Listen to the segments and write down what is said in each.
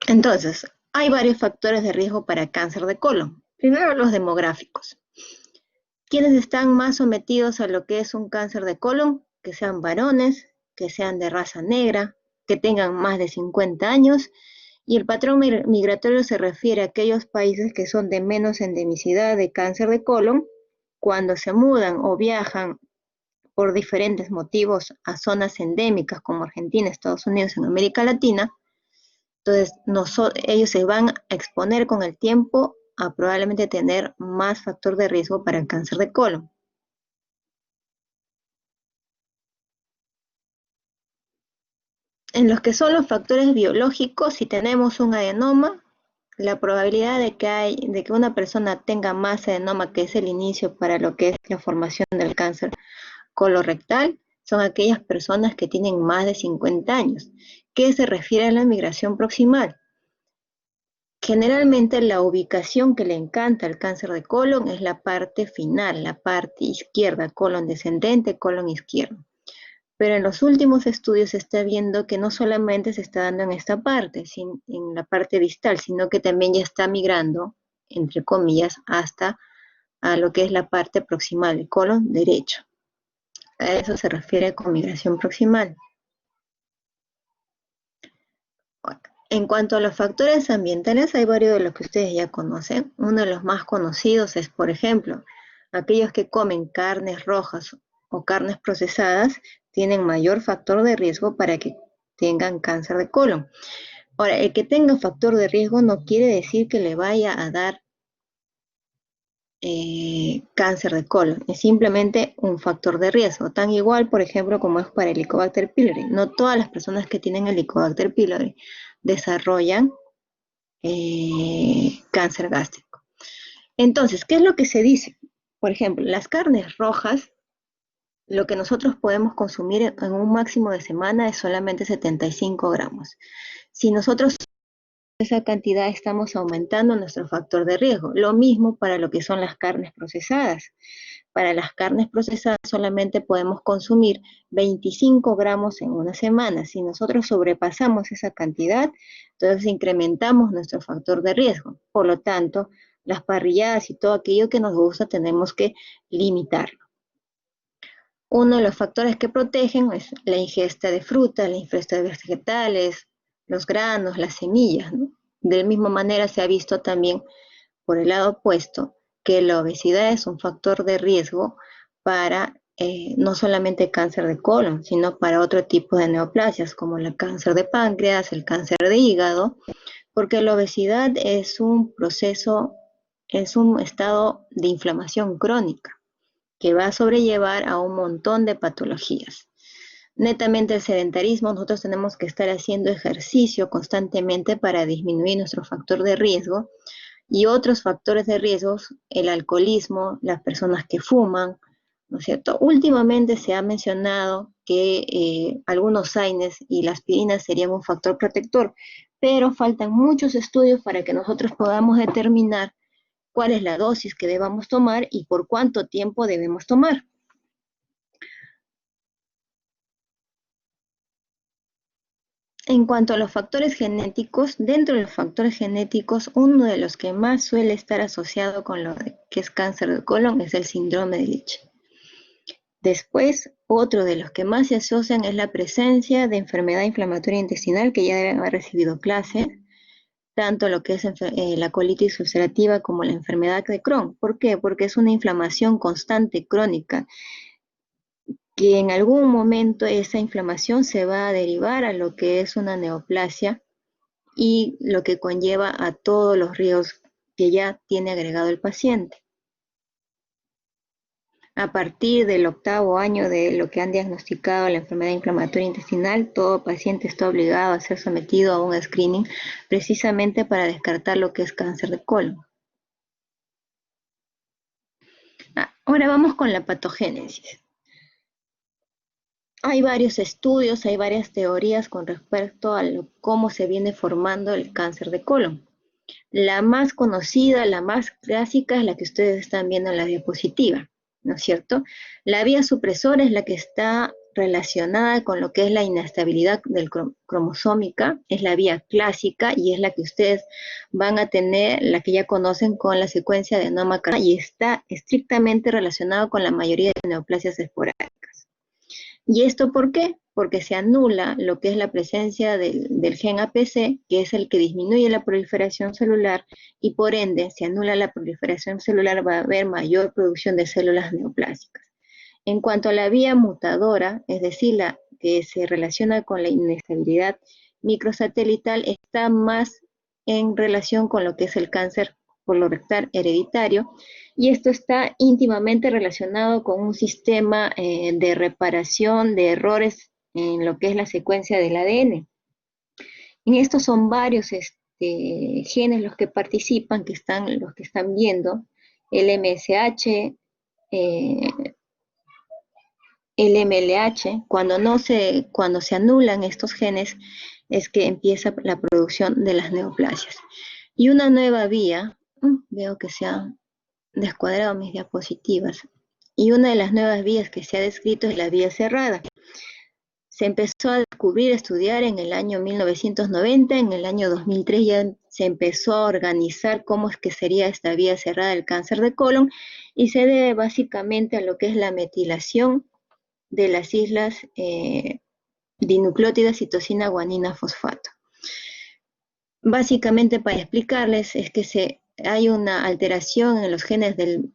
Entonces, hay varios factores de riesgo para cáncer de colon. Primero, los demográficos. ¿Quiénes están más sometidos a lo que es un cáncer de colon? Que sean varones, que sean de raza negra, que tengan más de 50 años. Y el patrón migratorio se refiere a aquellos países que son de menos endemicidad de cáncer de colon. Cuando se mudan o viajan por diferentes motivos a zonas endémicas como Argentina, Estados Unidos, en América Latina, entonces ellos se van a exponer con el tiempo a probablemente tener más factor de riesgo para el cáncer de colon. En los que son los factores biológicos, si tenemos un adenoma, la probabilidad de que una persona tenga más adenoma, que es el inicio para lo que es la formación del cáncer colorectal, son aquellas personas que tienen más de 50 años. ¿Qué se refiere a la migración proximal? Generalmente la ubicación que le encanta al cáncer de colon es la parte final, la parte izquierda, colon descendente, colon izquierdo. Pero en los últimos estudios se está viendo que no solamente se está dando en esta parte, en la parte distal, sino que también ya está migrando, entre comillas, hasta a lo que es la parte proximal, el colon derecho. A eso se refiere con migración proximal. En cuanto a los factores ambientales, hay varios de los que ustedes ya conocen. Uno de los más conocidos es, por ejemplo, aquellos que comen carnes rojas o carnes procesadas tienen mayor factor de riesgo para que tengan cáncer de colon. Ahora, el que tenga factor de riesgo no quiere decir que le vaya a dar cáncer de colon, es simplemente un factor de riesgo, tan igual, por ejemplo, como es para el Helicobacter pylori. No todas las personas que tienen Helicobacter pylori desarrollan cáncer gástrico. Entonces, ¿qué es lo que se dice? Por ejemplo, las carnes rojas, lo que nosotros podemos consumir en un máximo de semana es solamente 75 gramos. Si nosotros esa cantidad estamos aumentando nuestro factor de riesgo. Lo mismo para lo que son las carnes procesadas. Para las carnes procesadas solamente podemos consumir 25 gramos en una semana. Si nosotros sobrepasamos esa cantidad, entonces incrementamos nuestro factor de riesgo. Por lo tanto, las parrilladas y todo aquello que nos gusta tenemos que limitarlo. Uno de los factores que protegen es la ingesta de frutas, la ingesta de vegetales, los granos, las semillas, ¿no? De la misma manera se ha visto también por el lado opuesto que la obesidad es un factor de riesgo para no solamente cáncer de colon, sino para otro tipo de neoplasias como el cáncer de páncreas, el cáncer de hígado, porque la obesidad es un proceso, es un estado de inflamación crónica que va a sobrellevar a un montón de patologías. Netamente el sedentarismo, nosotros tenemos que estar haciendo ejercicio constantemente para disminuir nuestro factor de riesgo y otros factores de riesgo, el alcoholismo, las personas que fuman, ¿no es cierto? Últimamente se ha mencionado que algunos AINES y la aspirina serían un factor protector, pero faltan muchos estudios para que nosotros podamos determinar cuál es la dosis que debamos tomar y por cuánto tiempo debemos tomar. En cuanto a los factores genéticos, dentro de los factores genéticos, uno de los que más suele estar asociado con lo que es cáncer de colon es el síndrome de Leach. Después, otro de los que más se asocian es la presencia de enfermedad inflamatoria intestinal, que ya deben haber recibido clase, tanto lo que es la colitis ulcerativa como la enfermedad de Crohn. ¿Por qué? Porque es una inflamación constante, crónica, que en algún momento esa inflamación se va a derivar a lo que es una neoplasia y lo que conlleva a todos los riesgos que ya tiene agregado el paciente. A partir del 8º año de lo que han diagnosticado la enfermedad inflamatoria intestinal, todo paciente está obligado a ser sometido a un screening precisamente para descartar lo que es cáncer de colon. Ahora vamos con la patogénesis. Hay varios estudios, hay varias teorías con respecto a cómo se viene formando el cáncer de colon. La más conocida, la más clásica es la que ustedes están viendo en la diapositiva, ¿no es cierto? La vía supresora es la que está relacionada con lo que es la inestabilidad del cromosómica, es la vía clásica y es la que ustedes van a tener, la que ya conocen con la secuencia de adenoma y está estrictamente relacionado con la mayoría de neoplasias esporádicas. ¿Y esto por qué? Porque se anula lo que es la presencia del gen APC, que es el que disminuye la proliferación celular, y por ende, si anula la proliferación celular, va a haber mayor producción de células neoplásicas. En cuanto a la vía mutadora, es decir, la que se relaciona con la inestabilidad microsatelital, está más en relación con lo que es el cáncer colorectal hereditario, y esto está íntimamente relacionado con un sistema de reparación de errores en lo que es la secuencia del ADN. En estos son varios genes los que participan, los que están viendo, el MSH, el MLH, cuando se anulan estos genes, es que empieza la producción de las neoplasias. Y una nueva vía, veo que se han descuadrado mis diapositivas, y una de las nuevas vías que se ha descrito es la vía cerrada. Se empezó a descubrir, a estudiar en el año 1990, en el año 2003 ya se empezó a organizar cómo es que sería esta vía cerrada del cáncer de colon, y se debe básicamente a lo que es la metilación de las islas dinucleótidas citosina guanina fosfato. Básicamente, para explicarles, es que hay una alteración en los genes del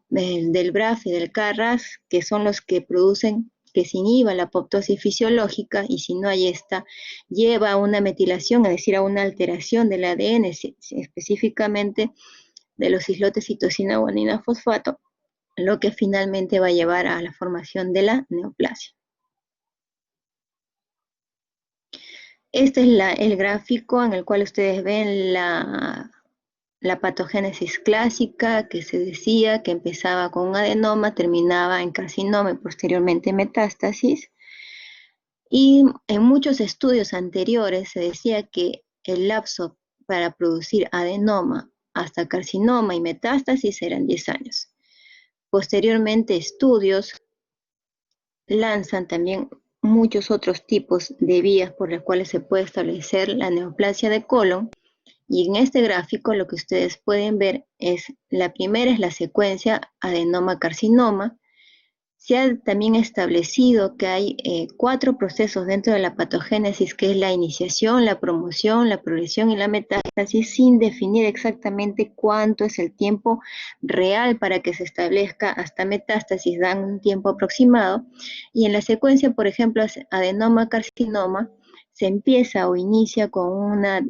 BRAF y del KRAS, que son los que producen que se inhiba la apoptosis fisiológica, y si no hay esta, lleva a una metilación, es decir, a una alteración del ADN, específicamente de los islotes citosina guanina fosfato, lo que finalmente va a llevar a la formación de la neoplasia. Este es el gráfico en el cual ustedes ven la patogénesis clásica, que se decía que empezaba con un adenoma, terminaba en carcinoma y posteriormente metástasis. Y en muchos estudios anteriores se decía que el lapso para producir adenoma hasta carcinoma y metástasis eran 10 años. Posteriormente, estudios lanzan también muchos otros tipos de vías por las cuales se puede establecer la neoplasia de colon, y en este gráfico lo que ustedes pueden ver es, la primera es la secuencia adenoma-carcinoma. Se ha también establecido que hay 4 procesos dentro de la patogénesis, que es la iniciación, la promoción, la progresión y la metástasis, sin definir exactamente cuánto es el tiempo real para que se establezca hasta metástasis, dan un tiempo aproximado. Y en la secuencia, por ejemplo, adenoma-carcinoma, se empieza o inicia con una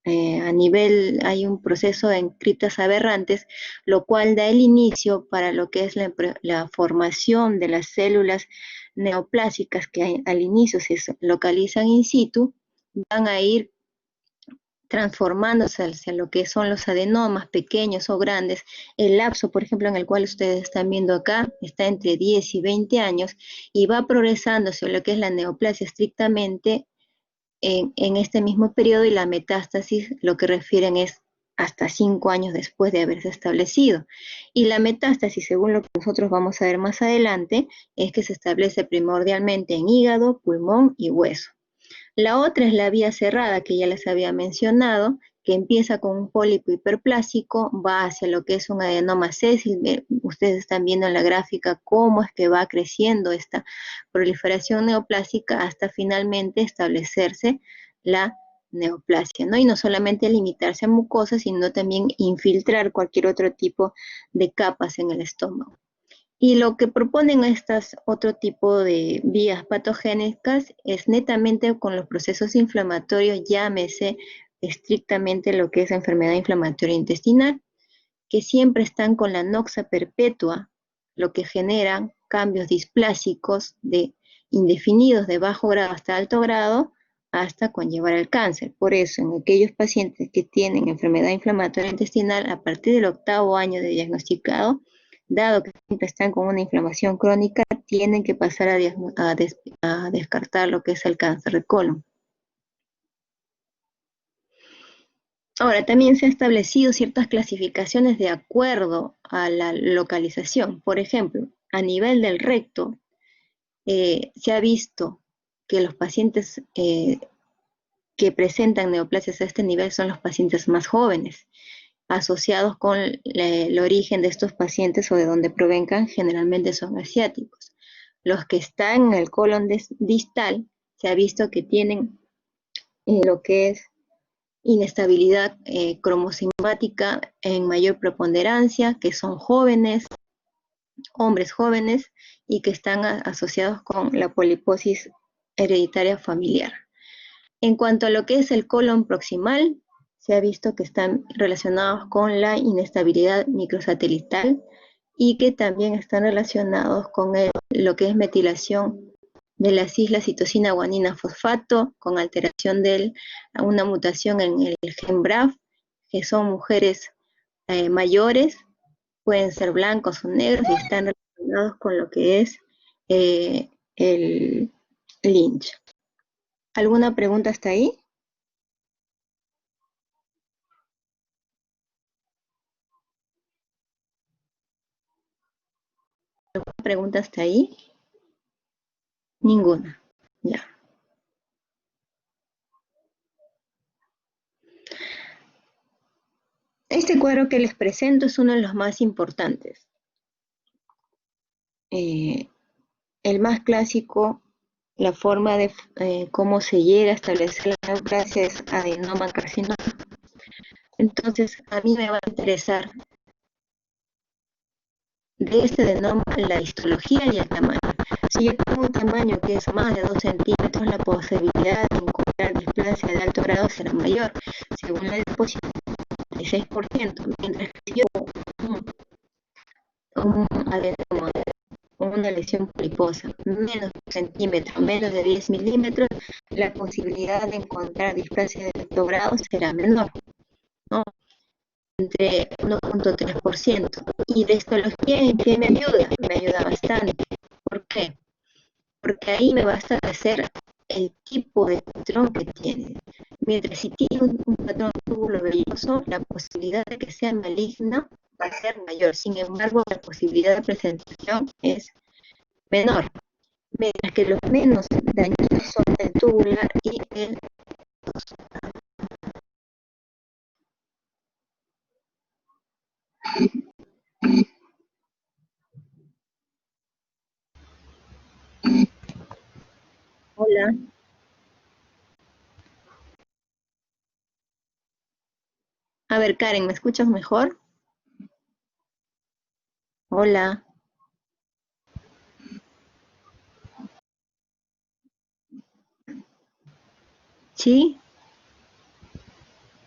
a nivel, hay un proceso de criptas aberrantes, lo cual da el inicio para lo que es la formación de las células neoplásicas que al inicio se localizan in situ, van a ir transformándose hacia lo que son los adenomas pequeños o grandes. El lapso, por ejemplo, en el cual ustedes están viendo acá, está entre 10 y 20 años, y va progresando hacia lo que es la neoplasia estrictamente en este mismo periodo, y la metástasis lo que refieren es hasta 5 años después de haberse establecido. Y la metástasis, según lo que nosotros vamos a ver más adelante, es que se establece primordialmente en hígado, pulmón y hueso. La otra es la vía cerrada, que ya les había mencionado, que empieza con un pólipo hiperplásico, va hacia lo que es un adenoma sésil. Ustedes están viendo en la gráfica cómo es que va creciendo esta proliferación neoplásica hasta finalmente establecerse la neoplasia, ¿no? Y no solamente limitarse a mucosas, sino también infiltrar cualquier otro tipo de capas en el estómago. Y lo que proponen estas otro tipo de vías patogénicas es netamente con los procesos inflamatorios, llámese estrictamente lo que es enfermedad inflamatoria intestinal, que siempre están con la noxa perpetua, lo que generan cambios displásicos indefinidos de bajo grado hasta alto grado, hasta conllevar al cáncer. Por eso, en aquellos pacientes que tienen enfermedad inflamatoria intestinal, a partir del 8º año de diagnosticado, dado que siempre están con una inflamación crónica, tienen que pasar a descartar lo que es el cáncer de colon. Ahora, también se han establecido ciertas clasificaciones de acuerdo a la localización. Por ejemplo, a nivel del recto, se ha visto que los pacientes que presentan neoplasias a este nivel son los pacientes más jóvenes, asociados con el origen de estos pacientes o de donde provengan, generalmente son asiáticos. Los que están en el colon distal, se ha visto que tienen lo que es inestabilidad cromosomática en mayor preponderancia, que son jóvenes, hombres jóvenes, y que están asociados con la poliposis hereditaria familiar. En cuanto a lo que es el colon proximal, se ha visto que están relacionados con la inestabilidad microsatelital y que también están relacionados con lo que es metilación de las islas citosina guanina fosfato, con alteración de una mutación en el gen BRAF, que son mujeres mayores, pueden ser blancos o negros y están relacionados con lo que es el Lynch. ¿Alguna pregunta hasta ahí? ¿Pregunta hasta ahí? Ninguna. Ya. Este cuadro que les presento es uno de los más importantes. Eh, el más clásico, la forma de cómo se llega a establecer la neoplasia es adenoma carcinoma. Entonces, a mí me va a interesar de este adenoma la histología y el tamaño. Si yo tengo un tamaño que es más de 2 centímetros, la posibilidad de encontrar displasia de alto grado será mayor, según la disposición del 6%, mientras que si yo un adenoma, una lesión poliposa, menos de un centímetro, menos de 10 milímetros, la posibilidad de encontrar displasia de alto grado será menor, ¿no? Entre 1.3%. ¿Y de histología en qué me ayuda? Me ayuda bastante. ¿Por qué? Porque ahí me basta hacer el tipo de patrón que tiene. Mientras si tiene un patrón túbulo velloso, la posibilidad de que sea maligna va a ser mayor. Sin embargo, la posibilidad de presentación es menor. Mientras que los menos dañinos son el tubular y el... Hola. A ver, Karen, ¿me escuchas mejor? Hola. ¿Sí?